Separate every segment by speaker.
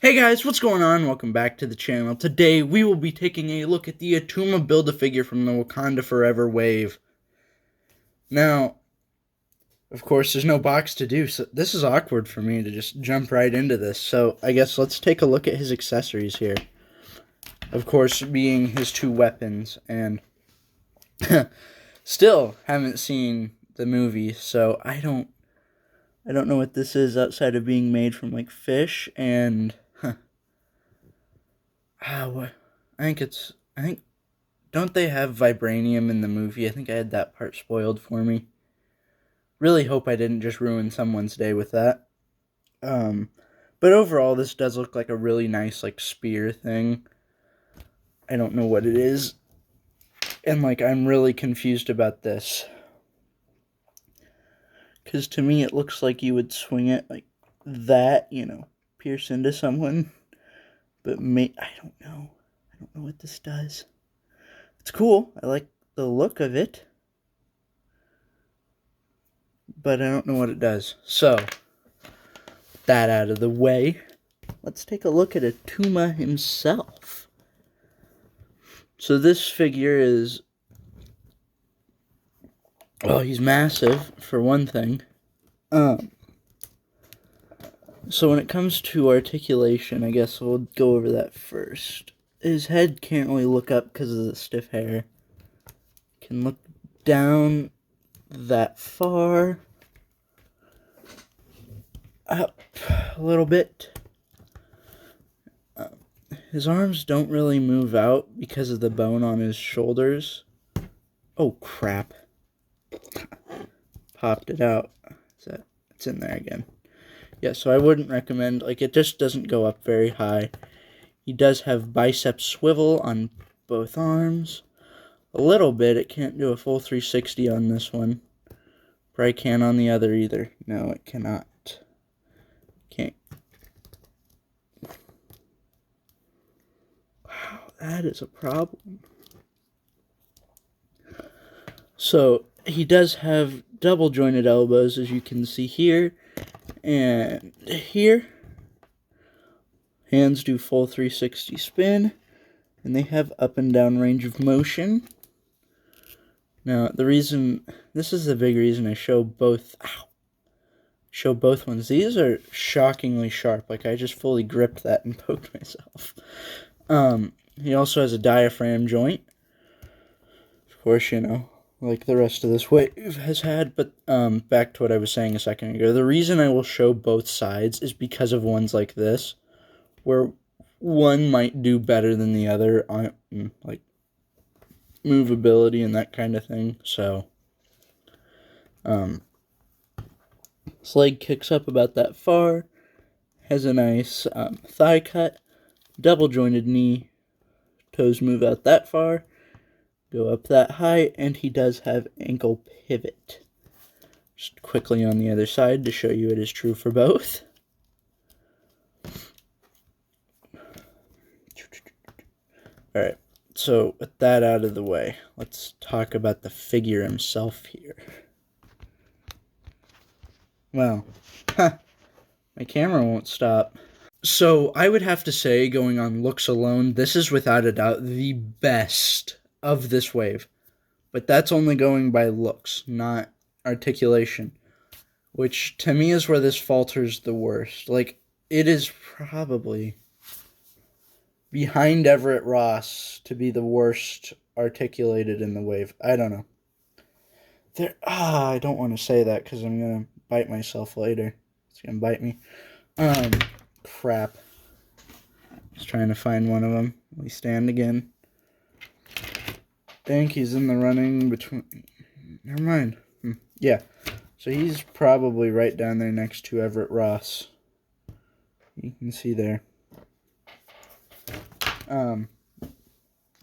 Speaker 1: Hey guys, what's going on? Welcome back to the channel. Today we will be taking a look at the Atuma Build-A-Figure from the Wakanda Forever wave. Now, of course, there's no box to do, so this is awkward for me to just jump right into this. So I guess let's take a look at his accessories here. Of course, being his two weapons, and still haven't seen the movie, so I don't know what this is outside of being made from like fish and I think, don't they have vibranium in the movie? I think I had that part spoiled for me. Really hope I didn't just ruin someone's day with that. But overall, this does look like a really nice, like, spear thing. I don't know what it is. And, like, I'm really confused about this. Because to me, it looks like you would swing it like that, pierce into someone. But I don't know. I don't know what this does. It's cool. I like the look of it. But I don't know what it does. So, that out of the way, let's take a look at Atuma himself. So this figure is, well, he's massive, for one thing. So when it comes to articulation, I guess we'll go over that first. His head can't really look up because of the stiff hair. Can look down that far. Up a little bit. His arms don't really move out because of the bone on his shoulders. Oh, crap. Popped it out. It's in there again. Yeah, so I wouldn't recommend, like, it just doesn't go up very high. He does have bicep swivel on both arms. A little bit. It can't do a full 360 on this one. Probably can't on the other either. No, it cannot. Can't. Wow, that is a problem. So, he does have double jointed elbows, as you can see here. And here. Hands do full 360 spin. And they have up and down range of motion. Now, this is the big reason I show both ones. These are shockingly sharp. Like, I just fully gripped that and poked myself. He also has a diaphragm joint. Of course, like the rest of this wave has had. But back to what I was saying a second ago. The reason I will show both sides is because of ones like this, where one might do better than the other on, like, movability and that kind of thing. So, his leg kicks up about that far, has a nice thigh cut, double jointed knee, toes move out that far, go up that high, and he does have ankle pivot. Just quickly on the other side to show you it is true for both. Alright, so with that out of the way, let's talk about the figure himself here. Well, my camera won't stop. So I would have to say, going on looks alone, this is without a doubt the best of this wave. But that's only going by looks, not articulation. Which, to me, is where this falters the worst. Like, it is probably behind Everett Ross to be the worst articulated in the wave. I don't know. I don't want to say that because I'm going to bite myself later. It's going to bite me. Crap. Just trying to find one of them. We stand again. Think he's in the running between... Never mind. Yeah. So he's probably right down there next to Everett Ross. You can see there.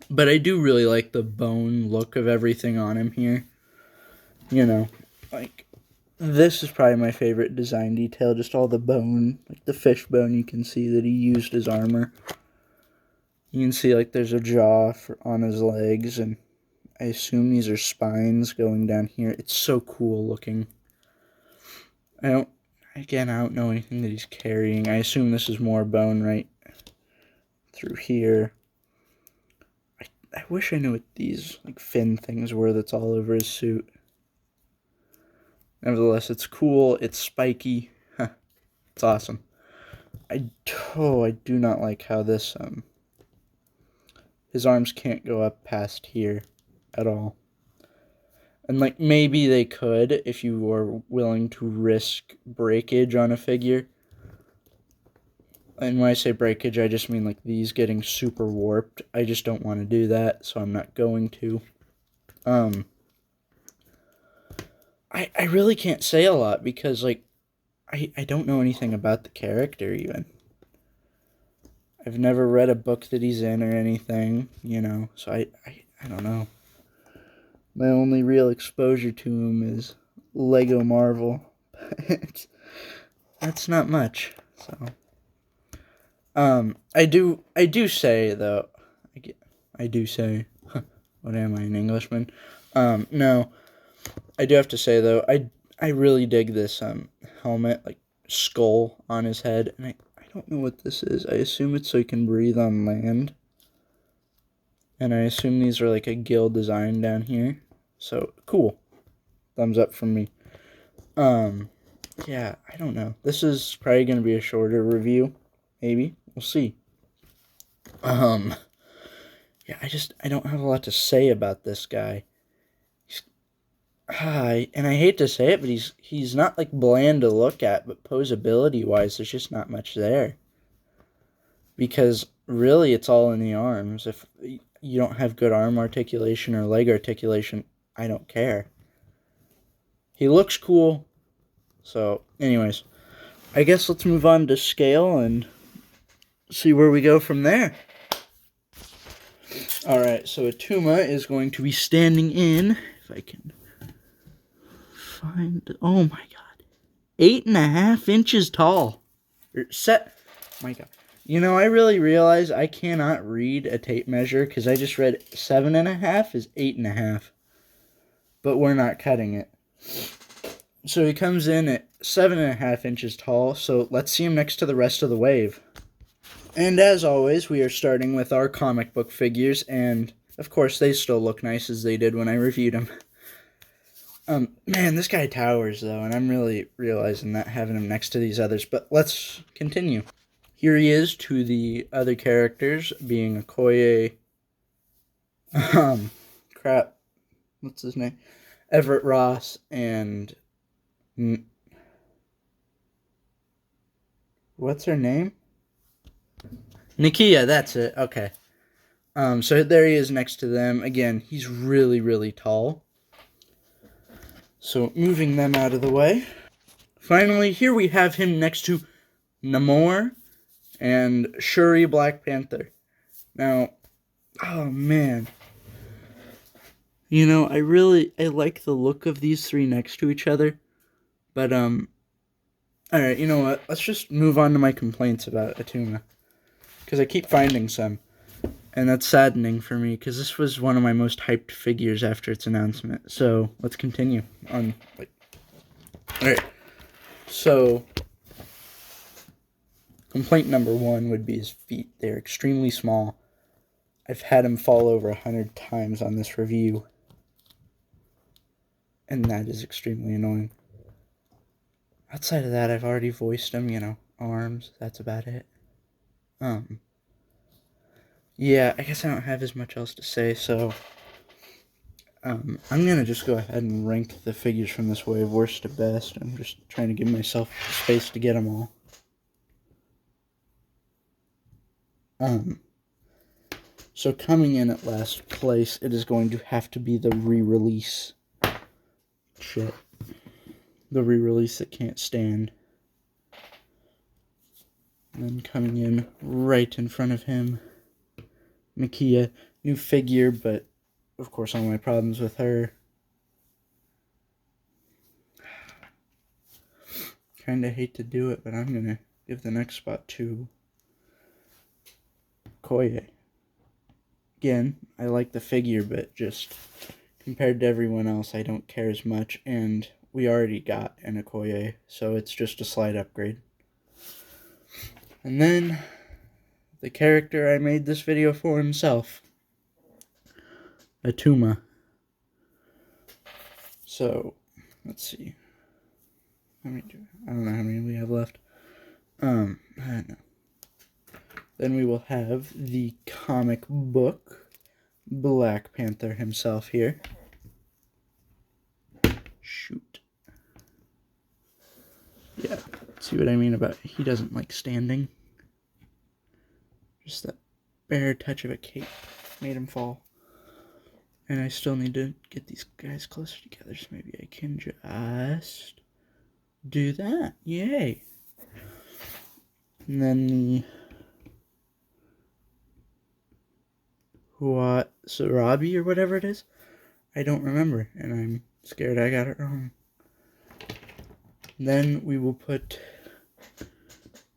Speaker 1: But I do really like the bone look of everything on him here. Like, this is probably my favorite design detail. Just all the bone, like the fish bone you can see that he used as armor. You can see, like, there's a jaw on his legs, and I assume these are spines going down here. It's so cool looking. I don't know anything that he's carrying. I assume this is more bone, right? through here. I wish I knew what these like fin things were that's all over his suit. Nevertheless, it's cool. It's spiky. It's awesome. I do not like how this his arms can't go up past here at all. And like maybe they could if you were willing to risk breakage on a figure. And when I say breakage, I just mean like these getting super warped. I just don't want to do that, so I'm not going to. I really can't say a lot because like I don't know anything about the character even. I've never read a book that he's in or anything, you know, so I don't know. My only real exposure to him is Lego Marvel. That's not much, so. I do say, though, I do say, what am I, an Englishman? No, I do have to say, though, I really dig this, helmet, like, skull on his head, and I don't know what this is. I assume it's so he can breathe on land, and I assume these are, like, a gill design down here, so, cool. Thumbs up from me. Yeah, I don't know. This is probably going to be a shorter review, maybe. We'll see. Yeah, I don't have a lot to say about this guy. And I hate to say it, but he's not like bland to look at, but posability wise, there's just not much there. Because really, it's all in the arms. If you don't have good arm articulation or leg articulation, I don't care. He looks cool. So, anyways, I guess let's move on to scale and see where we go from there. Alright, so Atuma is going to be standing in, if I can find, oh my god, 8.5 inches tall. My god. You know, I really realize I cannot read a tape measure because I just read 7.5 is 8.5. But we're not cutting it. So he comes in at 7.5 inches tall, so let's see him next to the rest of the wave. And as always, we are starting with our comic book figures, and of course they still look nice as they did when I reviewed them. Man, this guy towers though, and I'm really realizing that having him next to these others, but let's continue. Here he is to the other characters, being Okoye, what's his name? Everett Ross, and what's her name? Nakia, that's it. Okay. So there he is next to them. Again, he's really, really tall. So moving them out of the way. Finally, here we have him next to Namor and Shuri Black Panther. Now, oh man. You know, I like the look of these three next to each other. But, alright, you know what? Let's just move on to my complaints about Atuma. Because I keep finding some. And that's saddening for me, because this was one of my most hyped figures after its announcement. So, let's continue on. Alright. So, complaint number one would be his feet. They're extremely small. I've had him fall over 100 times on this review. And that is extremely annoying. Outside of that, I've already voiced him, you know, arms, that's about it. Yeah, I guess I don't have as much else to say, so I'm gonna just go ahead and rank the figures from this wave worst to best. I'm just trying to give myself space to get them all. So coming in at last place, it is going to have to be the re-release. Shit. The re-release that can't stand. And then coming in right in front of him, Nakia, new figure, but of course all my problems with her. Kinda hate to do it, but I'm gonna give the next spot to Koye. Again, I like the figure, but just compared to everyone else, I don't care as much, and we already got an Okoye, so it's just a slight upgrade. And then the character I made this video for himself, Atuma. So, let's see. I don't know how many we have left. I don't know. Then we will have the comic book Black Panther himself here. Shoot. Yeah, see what I mean about he doesn't like standing. Just that bare touch of a cape made him fall. And I still need to get these guys closer together, so maybe I can just do that. Yay. And then the Sarabi or whatever it is, I don't remember, and I'm scared I got it wrong. Then we will put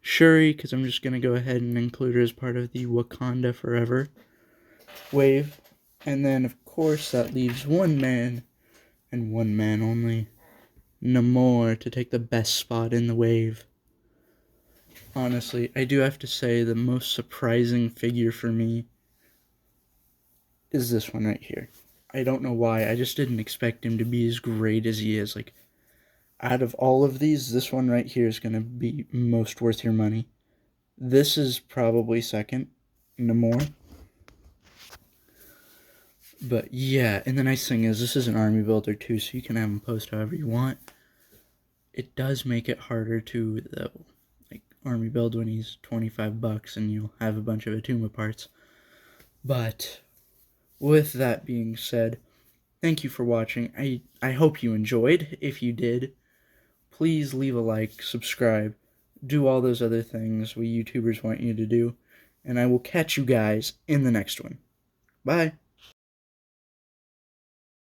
Speaker 1: Shuri, because I'm just going to go ahead and include her as part of the Wakanda Forever wave. And then, of course, that leaves one man, and one man only, Namor, to take the best spot in the wave. Honestly, I do have to say the most surprising figure for me is this one right here. I don't know why, I just didn't expect him to be as great as he is. Like, out of all of these, this one right here is going to be most worth your money. This is probably second, Namor. But yeah, and the nice thing is this is an army builder too, so you can have him post however you want. It does make it harder to, though, like army build when he's $25 and you'll have a bunch of Atuma parts. But with that being said, thank you for watching. I hope you enjoyed. If you did, please leave a like, subscribe, do all those other things we YouTubers want you to do, and I will catch you guys in the next one. Bye.